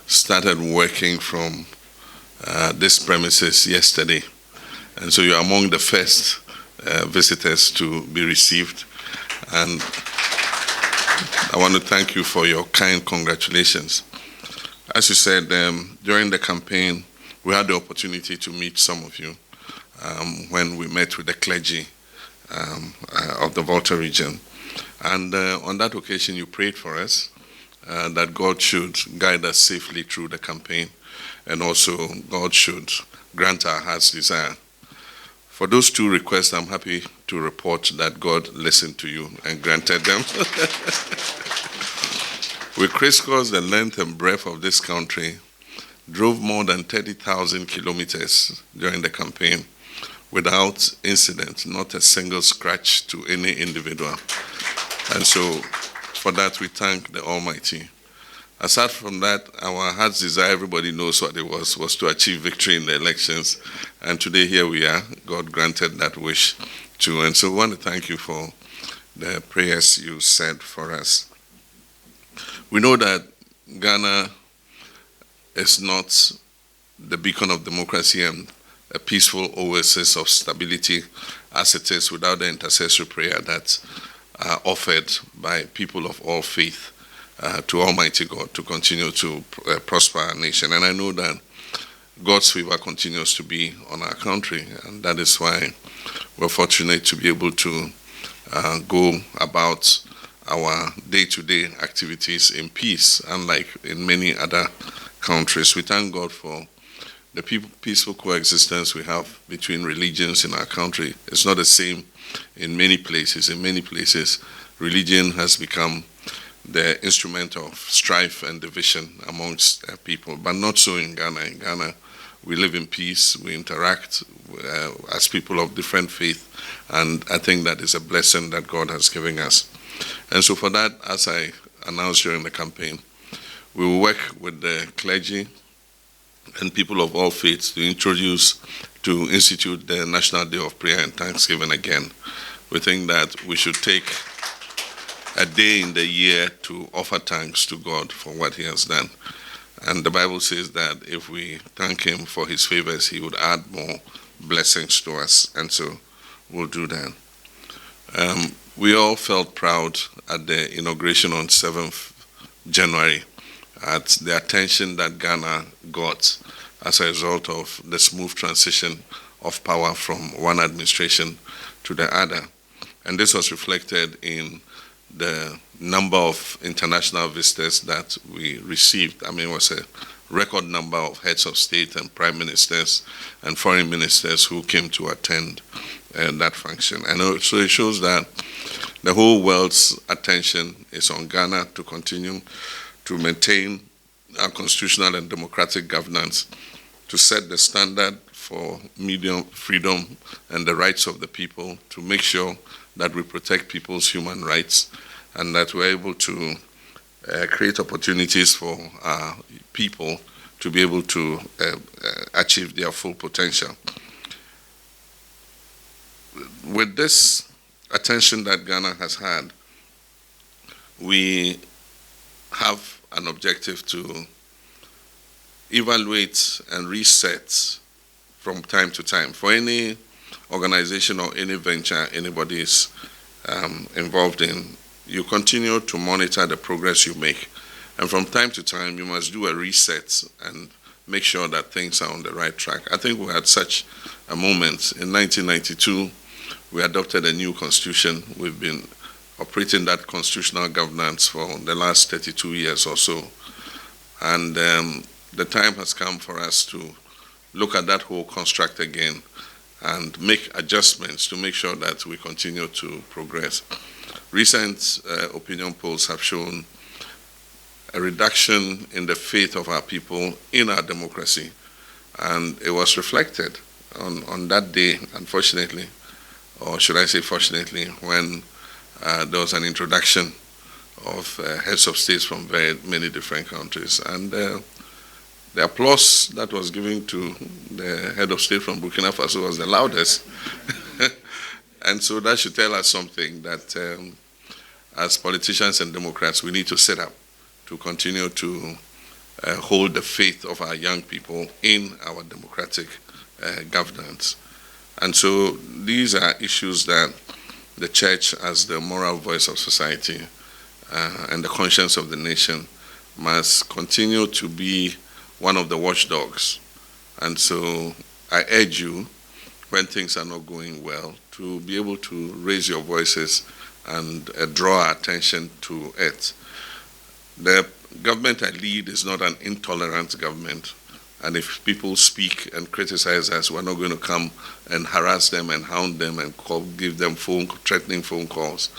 started working from this premises yesterday. And so you're among the first visitors to be received. And I want to thank you for your kind congratulations. As you said, during the campaign, we had the opportunity to meet some of you when we met with the clergy of the Volta region. And on that occasion, you prayed for us that God should guide us safely through the campaign, and also God should grant our heart's desire. For those two requests, I'm happy to report that God listened to you and granted them. We crisscrossed the length and breadth of this country, drove more than 30,000 kilometers during the campaign without incident, not a single scratch to any individual. And so for that, we thank the Almighty. Aside from that, our heart's desire, everybody knows what it was to achieve victory in the elections. And today, here we are. God granted that wish too. And so we want to thank you for the prayers you said for us. We know that Ghana is not the beacon of democracy and a peaceful oasis of stability as it is without the intercessory prayer that's offered by people of all faith to Almighty God to continue to prosper our nation. And I know that God's favor continues to be on our country, and that is why we're fortunate to be able to go about our day-to-day activities in peace, unlike in many other countries. We thank God for the peaceful coexistence we have between religions in our country. It's not the same in many places. In many places, religion has become the instrument of strife and division amongst people, but not so in Ghana. In Ghana, we live in peace, we interact as people of different faith, and I think that is a blessing that God has given us. And so for that, as I announced during the campaign, we will work with the clergy and people of all faiths to institute the National Day of Prayer and Thanksgiving again. We think that we should take a day in the year to offer thanks to God for what he has done. And the Bible says that if we thank him for his favors, he would add more blessings to us. And so we'll do that. We all felt proud at the inauguration on 7th January at the attention that Ghana got as a result of the smooth transition of power from one administration to the other. And this was reflected in the number of international visitors that we received. I mean, it was a record number of heads of state and prime ministers and foreign ministers who came to attend that function. And so it shows that the whole world's attention is on Ghana to continue to maintain our constitutional and democratic governance, to set the standard for media freedom and the rights of the people, to make sure that we protect people's human rights, and that we're able to create opportunities for our people to be able to achieve their full potential. With this attention that Ghana has had, we have an objective to evaluate and reset from time to time. For any organization or any venture anybody is involved in, you continue to monitor the progress you make. And from time to time, you must do a reset and make sure that things are on the right track. I think we had such a moment. In 1992, we adopted a new constitution. We've been operating that constitutional governance for the last 32 years or so. And the time has come for us to look at that whole construct again and make adjustments to make sure that we continue to progress. Recent opinion polls have shown a reduction in the faith of our people in our democracy, and it was reflected on that day, unfortunately, or should I say fortunately, when there was an introduction of heads of states from very many different countries. And the applause that was given to the head of state from Burkina Faso was the loudest. And so that should tell us something, that as politicians and Democrats, we need to set up to continue to hold the faith of our young people in our democratic governance. And so these are issues that the church, as the moral voice of society and the conscience of the nation, must continue to be one of the watchdogs. And so I urge you, when things are not going well, to be able to raise your voices and draw attention to it. The government I lead is not an intolerant government. And if people speak and criticize us, we're not going to come and harass them and hound them and give them threatening phone calls.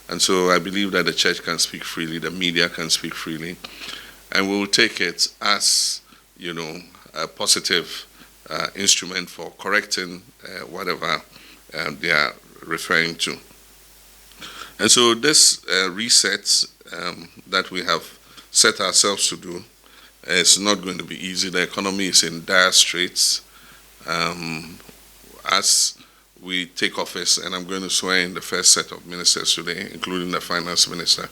And so I believe that the church can speak freely, the media can speak freely, and we will take it as, a positive instrument for correcting whatever they are referring to. And so this reset that we have set ourselves to do is not going to be easy. The economy is in dire straits. As we take office, and I'm going to swear in the first set of ministers today, including the finance minister,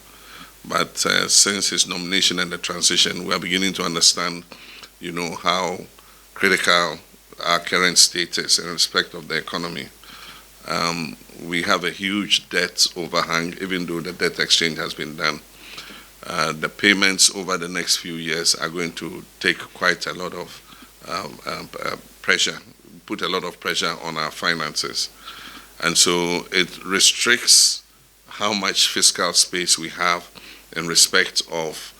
but since his nomination and the transition, we are beginning to understand, how critical our current state is in respect of the economy. We have a huge debt overhang, even though the debt exchange has been done. The payments over the next few years are going to take quite a lot of pressure, put a lot of pressure on our finances. And so it restricts how much fiscal space we have in respect of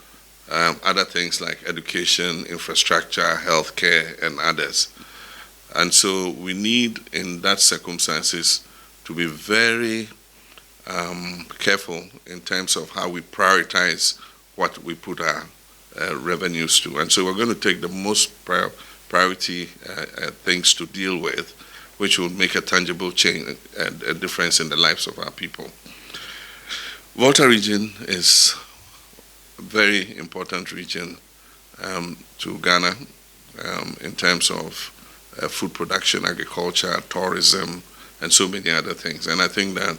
other things like education, infrastructure, healthcare, and others. And so we need, in that circumstances, to be very careful in terms of how we prioritize what we put our revenues to. And so we're going to take the most priority things to deal with, which will make a tangible change, a difference in the lives of our people. Volta region is a very important region to Ghana in terms of food production, agriculture, tourism, and so many other things. And I think that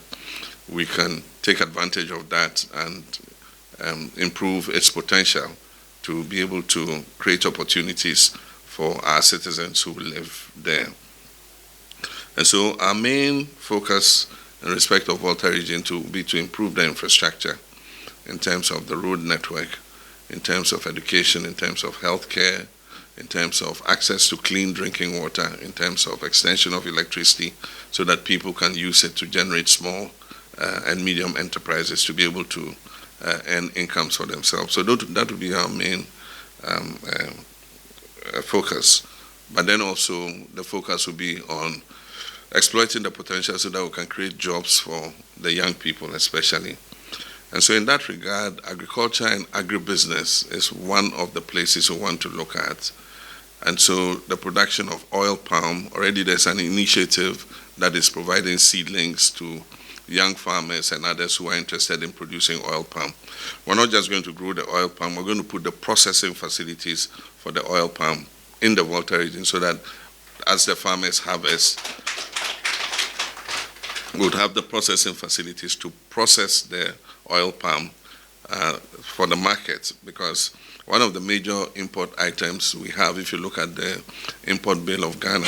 we can take advantage of that and improve its potential to be able to create opportunities for our citizens who live there. And so our main focus in respect of Volta region to be to improve the infrastructure in terms of the road network, in terms of education, in terms of healthcare, in terms of access to clean drinking water, in terms of extension of electricity, so that people can use it to generate small and medium enterprises to be able to earn incomes for themselves. So that would be our main focus. But then also the focus will be on exploiting the potential so that we can create jobs for the young people especially. And so in that regard, agriculture and agribusiness is one of the places we want to look at. And so the production of oil palm, already there's an initiative that is providing seedlings to young farmers and others who are interested in producing oil palm. We're not just going to grow the oil palm, we're going to put the processing facilities for the oil palm in the Volta region so that as the farmers harvest, we would have the processing facilities to process the oil palm for the market, because one of the major import items we have, if you look at the import bill of Ghana,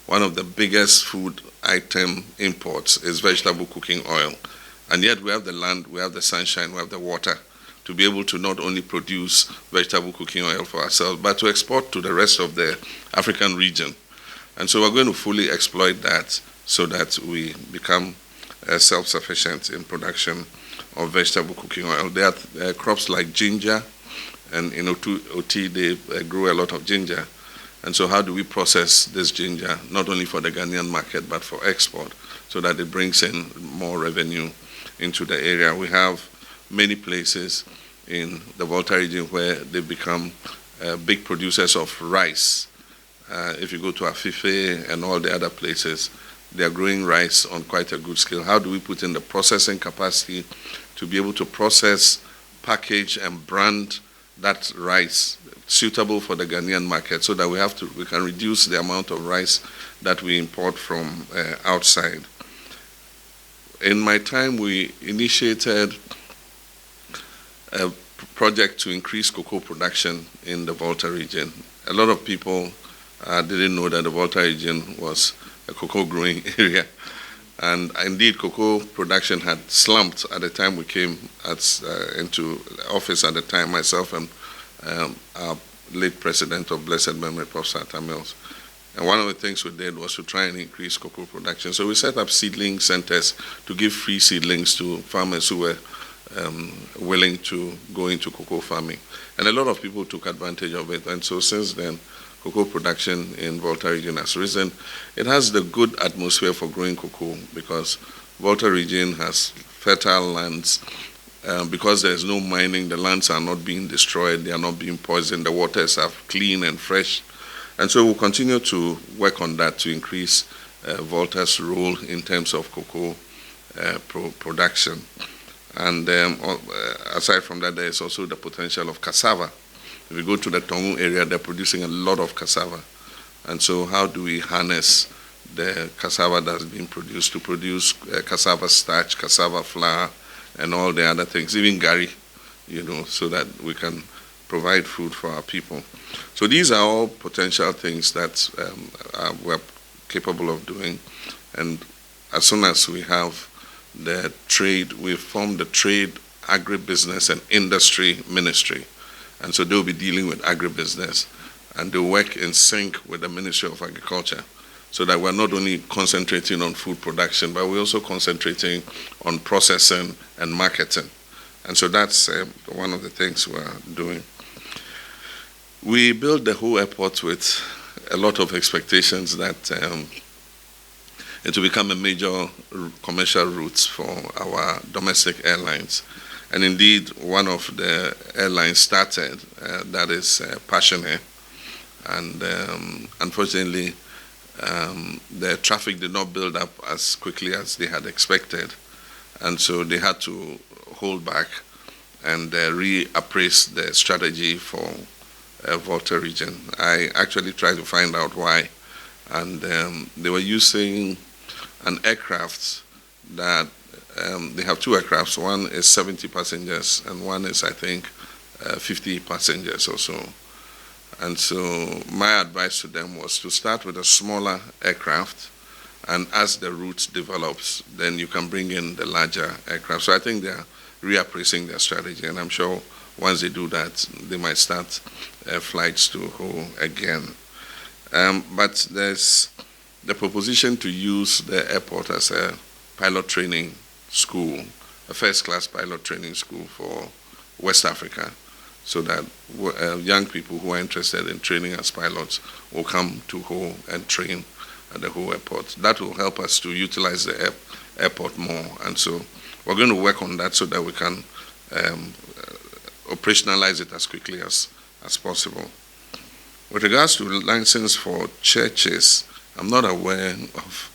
one of the biggest food item imports is vegetable cooking oil. And yet we have the land, we have the sunshine, we have the water to be able to not only produce vegetable cooking oil for ourselves, but to export to the rest of the African region. And so we're going to fully exploit that so that we become self-sufficient in production of vegetable cooking oil. There are crops like ginger, and in OT they grow a lot of ginger. And so how do we process this ginger, not only for the Ghanaian market, but for export, so that it brings in more revenue into the area? We have many places in the Volta region where they become big producers of rice. If you go to Afife and all the other places, they are growing rice on quite a good scale. How do we put in the processing capacity to be able to process, package, and brand that rice suitable for the Ghanaian market, so that we can reduce the amount of rice that we import from outside? In my time, we initiated a project to increase cocoa production in the Volta region. A lot of people didn't know that the Volta region was a cocoa growing area. And indeed, cocoa production had slumped at the time we came into office at the time, myself and our late president of blessed memory, Professor Tamils. And one of the things we did was to try and increase cocoa production. So we set up seedling centers to give free seedlings to farmers who were willing to go into cocoa farming. And a lot of people took advantage of it. And so since then, cocoa production in Volta region has risen. It has the good atmosphere for growing cocoa because Volta region has fertile lands. Because there's no mining, the lands are not being destroyed, they are not being poisoned, the waters are clean and fresh. And so we'll continue to work on that to increase Volta's role in terms of cocoa production. And aside from that, there is also the potential of cassava. If you go to the Tongu area, they're producing a lot of cassava. And so how do we harness the cassava that's being produced to produce cassava starch, cassava flour, and all the other things, even gari, so that we can provide food for our people. So these are all potential things that we're capable of doing. And as soon as we have the trade, we've formed the Trade, Agribusiness, and Industry Ministry. And so they'll be dealing with agribusiness, and they'll work in sync with the Ministry of Agriculture, so that we're not only concentrating on food production, but we're also concentrating on processing and marketing. And so that's one of the things we're doing. We built the whole airport with a lot of expectations that it will become a major commercial route for our domestic airlines. And indeed, one of the airlines started, that is Passion Air. And unfortunately, the traffic did not build up as quickly as they had expected. And so they had to hold back and reappraise the strategy for Volta region. I actually tried to find out why. And they were using an aircraft that they have two aircrafts. One is 70 passengers and one is, I think, 50 passengers or so. And so my advice to them was to start with a smaller aircraft, and as the route develops, then you can bring in the larger aircraft. So I think they're reappraising their strategy, and I'm sure once they do that, they might start flights to Ho again. But there's the proposition to use the airport as a pilot training school, a first-class pilot training school for West Africa, so that young people who are interested in training as pilots will come to Ho and train at the Ho airport. That will help us to utilize the airport more. And so we're going to work on that so that we can operationalize it as quickly as possible. With regards to license for churches, I'm not aware of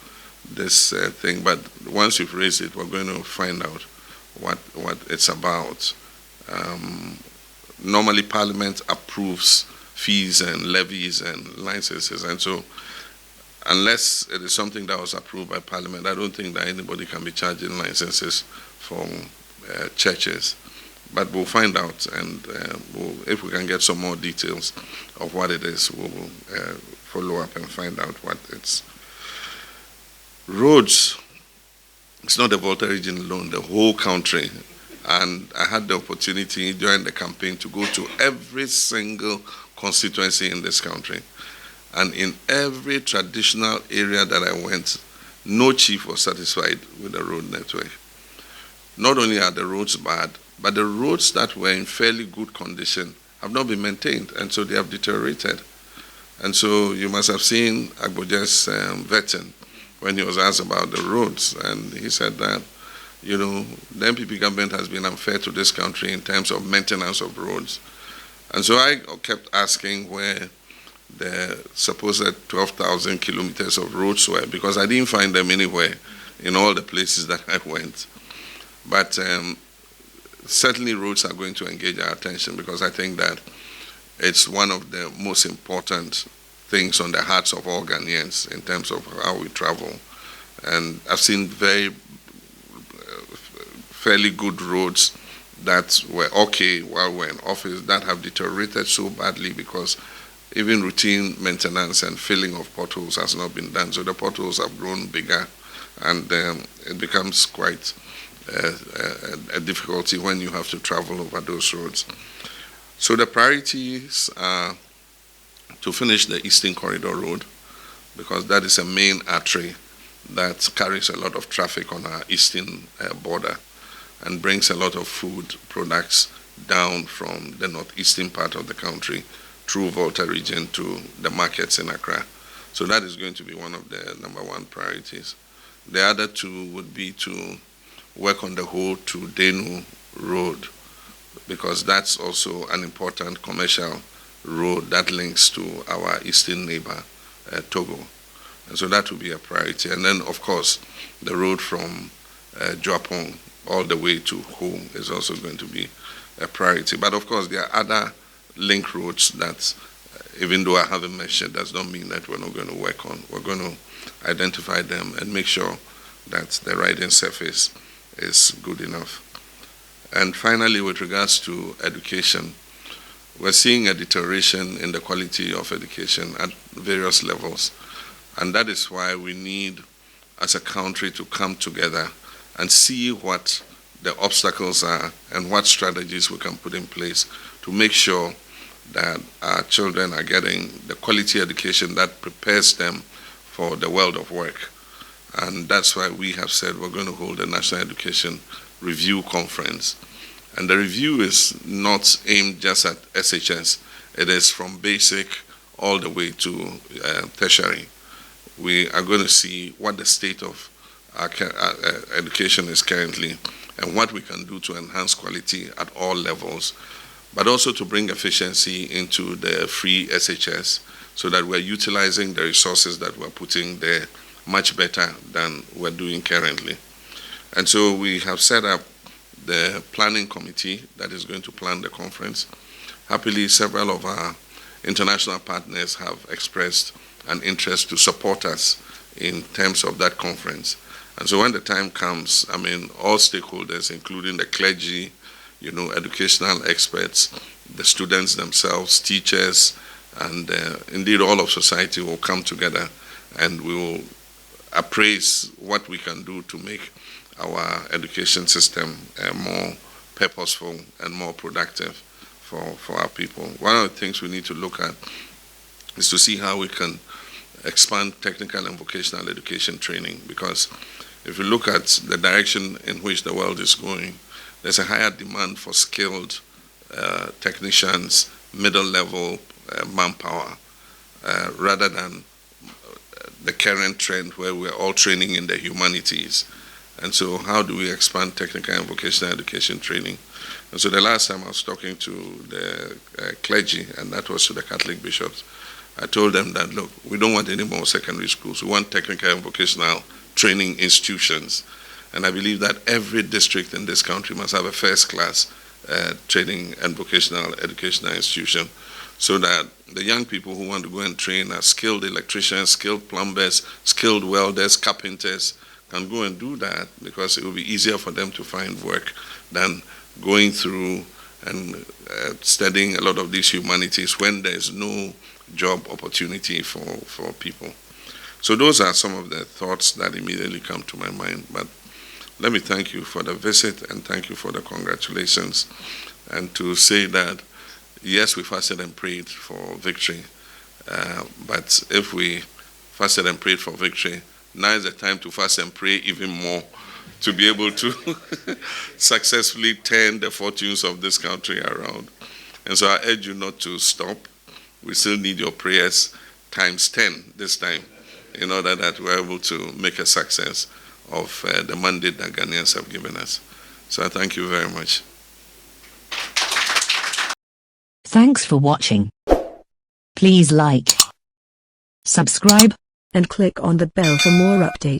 this thing, but once you've raised it, we're going to find out what it's about. Normally, Parliament approves fees and levies and licenses, and so unless it is something that was approved by Parliament, I don't think that anybody can be charging licenses for churches. But we'll find out, and if we can get some more details of what it is, we'll follow up and find out what it's. Roads, it's not the Volta region alone, the whole country. And I had the opportunity during the campaign to go to every single constituency in this country. And in every traditional area that I went, no chief was satisfied with the road network. Not only are the roads bad, but the roads that were in fairly good condition have not been maintained, and so they have deteriorated. And so you must have seen Agboje's vetting when he was asked about the roads, and he said that, the MPP government has been unfair to this country in terms of maintenance of roads. And so I kept asking where the supposed 12,000 kilometers of roads were, because I didn't find them anywhere in all the places that I went. But certainly roads are going to engage our attention, because I think that it's one of the most important things on the hearts of all Ghanaians in terms of how we travel. And I've seen fairly good roads that were okay while we're in office that have deteriorated so badly because even routine maintenance and filling of potholes has not been done. So the potholes have grown bigger, and it becomes quite a difficulty when you have to travel over those roads. So the priorities are to finish the Eastern Corridor Road, because that is a main artery that carries a lot of traffic on our eastern border and brings a lot of food products down from the northeastern part of the country through Volta region to the markets in Accra. So that is going to be one of the #1 priorities. The other two would be to work on the whole to Denu Road, because that's also an important commercial road that links to our eastern neighbor, Togo. And so that will be a priority. And then, of course, the road from Joapong all the way to home is also going to be a priority. But of course, there are other link roads that, even though I haven't mentioned, does not mean that we're not going to work on. We're going to identify them and make sure that the riding surface is good enough. And finally, with regards to education, we're seeing a deterioration in the quality of education at various levels. And that is why we need, as a country, to come together and see what the obstacles are and what strategies we can put in place to make sure that our children are getting the quality education that prepares them for the world of work. And that's why we have said we're going to hold a National Education Review Conference. And the review is not aimed just at SHS. It is from basic all the way to tertiary. We are going to see what the state of our education is currently and what we can do to enhance quality at all levels, but also to bring efficiency into the free SHS so that we're utilizing the resources that we're putting there much better than we're doing currently. And so we have set up the planning committee that is going to plan the conference. Happily, several of our international partners have expressed an interest to support us in terms of that conference. And so when the time comes, I mean, all stakeholders, including the clergy, educational experts, the students themselves, teachers, and indeed all of society will come together and we will appraise what we can do to make our education system more purposeful and more productive for our people. One of the things we need to look at is to see how we can expand technical and vocational education training, because if you look at the direction in which the world is going, there's a higher demand for skilled technicians, middle-level manpower, rather than the current trend where we're all training in the humanities. And so how do we expand technical and vocational education training? And so the last time I was talking to the clergy, and that was to the Catholic bishops, I told them that, look, we don't want any more secondary schools. We want technical and vocational training institutions. And I believe that every district in this country must have a first-class training and vocational educational institution, so that the young people who want to go and train as skilled electricians, skilled plumbers, skilled welders, carpenters, can go and do that, because it will be easier for them to find work than going through and studying a lot of these humanities when there's no job opportunity for people. So those are some of the thoughts that immediately come to my mind. But let me thank you for the visit and thank you for the congratulations. And to say that, yes, we fasted and prayed for victory. But if we fasted and prayed for victory, now is the time to fast and pray even more to be able to successfully turn the fortunes of this country around. And so I urge you not to stop. We still need your prayers times 10 this time in order that we're able to make a success of the mandate that Ghanaians have given us. So I thank you very much. Thanks for watching. Please like, subscribe, and click on the bell for more updates.